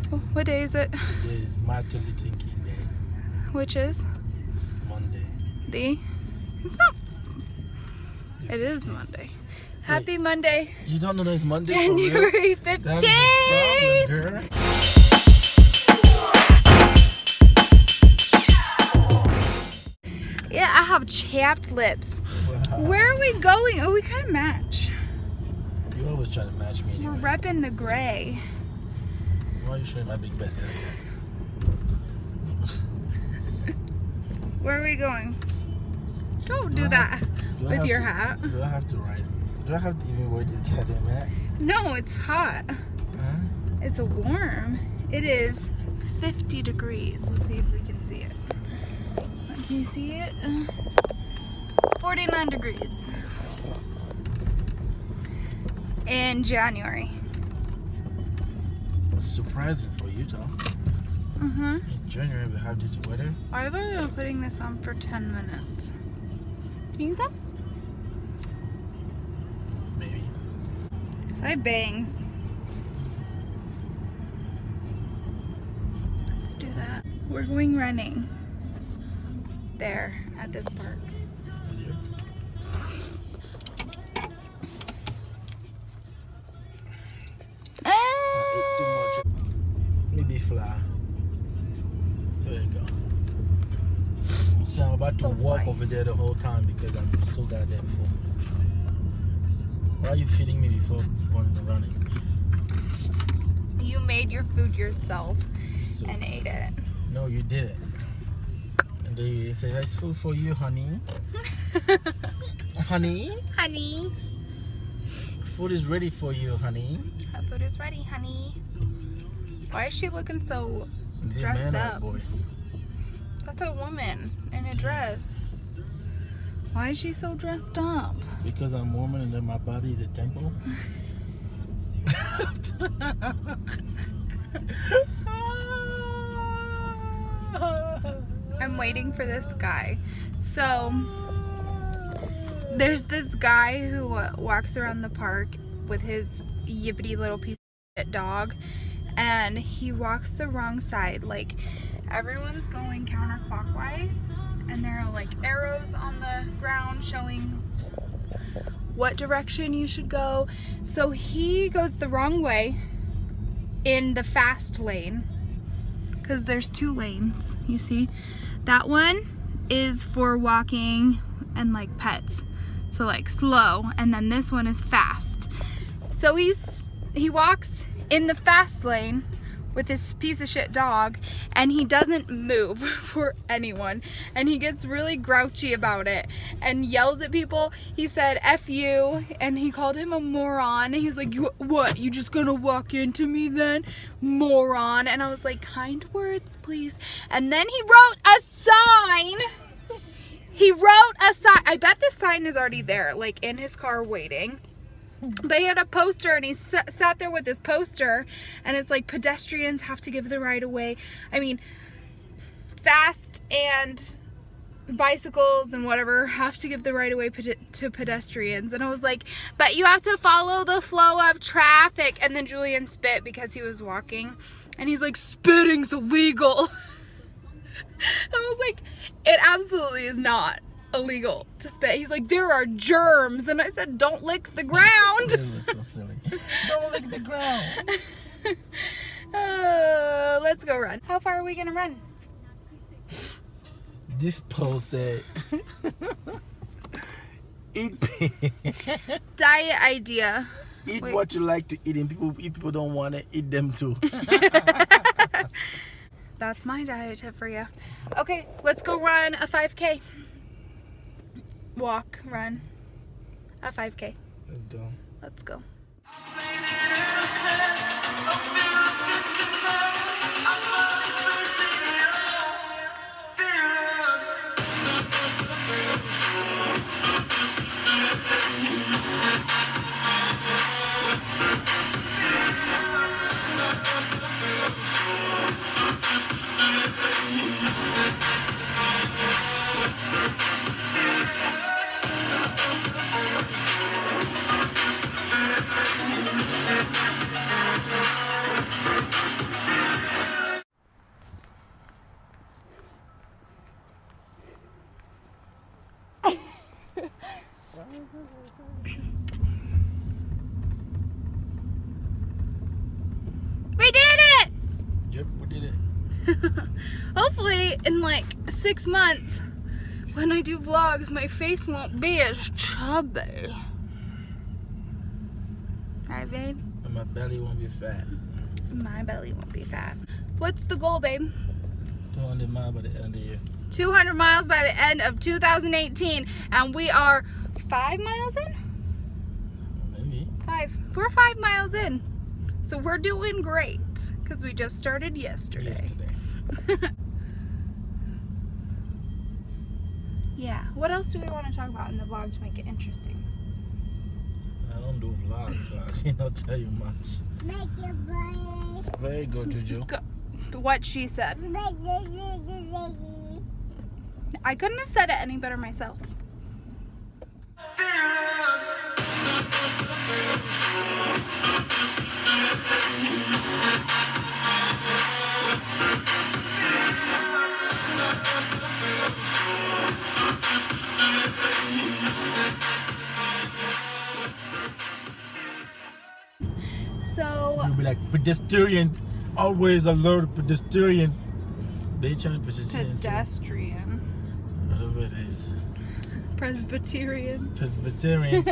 What day is it? Today is Martin Luther King Day. Which is? Monday. It's not. It is Monday. Happy Monday. You don't know that it's Monday? January 15th. That is the problem, girl. Yeah, I have chapped lips. Wow. Where are we going? Oh, we kind of match. You always try to match me anyway. We're repping the gray. Why are you showing my big bed? Where are we going? Don't do that with your hat. Do I have to ride? Do I have to even wear this goddamn hat? No, it's hot. Huh? It's warm. It is 50 degrees. Let's see if we can see it. Can you see it? 49 degrees. In January. It's surprising for Utah. In January we have this weather. I've been putting this on for 10 minutes. Can you think so? Maybe. I have bangs. Let's do that. We're going running. There, at this park. I ate too much. Maybe flour. There you go. See, I'm about to walk over there the whole time because I'm so goddamn full. Why are you feeding me before running? You made your food yourself and ate it. No, you did it. And then you say, that's food for you, honey. Honey? Honey. Food is ready for you, honey. Our food is ready, honey. Why is she looking so Is it a dressed man or a up? boy? That's a woman in a dress. Why is she so dressed up? Because I'm a woman and then my body is a temple. I'm waiting for this guy. So there's this guy who walks around the park with his yippity little piece of shit dog, and he walks the wrong side. Like, everyone's going counterclockwise, and there are like arrows on the ground showing what direction you should go. So he goes the wrong way in the fast lane, because there's 2 lanes, you see. That one is for walking and like pets, so like slow, and then this one is fast. So he walks in the fast lane with this piece of shit dog, and he doesn't move for anyone, and he gets really grouchy about it and yells at people. He said F you, and he called him a moron. He's like, what, you just gonna walk into me then, moron? And I was like, kind words please. And then he wrote a sign. I bet the sign is already there, like in his car waiting. But he had a poster, and he sat there with his poster, and it's like, pedestrians have to give the right of way. I mean, fast and bicycles and whatever have to give the right of way to pedestrians. And I was like, but you have to follow the flow of traffic. And then Julian spit because he was walking, and he's like, spitting's illegal. I was like, it absolutely is not illegal to spit. He's like, there are germs. And I said, don't lick the ground. It was so silly. Don't lick the ground. Let's go run. How far are we gonna run? This post said, eat Diet idea. eat Wait. what you like to eat, and if people don't want it, eat them too. That's my diet tip for you. Okay, let's go run a 5K. Walk, run a 5K. Let's go. Let's go. Yep, we did it. Hopefully in like 6 months when I do vlogs my face won't be as chubby. Alright, babe? And my belly won't be fat. My belly won't be fat. What's the goal, babe? 200 miles by the end of the year. 200 miles by the end of 2018, and we are 5 miles in? Maybe. 5. We're 5 miles in. So we're doing great because we just started yesterday. Yeah. What else do we want to talk about in the vlog to make it interesting? I don't do vlogs, so I cannot tell you much. Very good, Juju. What she said. I couldn't have said it any better myself. So You'll be like, pedestrian, always alert, pedestrian. They trying pedestrian. pedestrian. Whatever it is. Presbyterian. Presbyterian.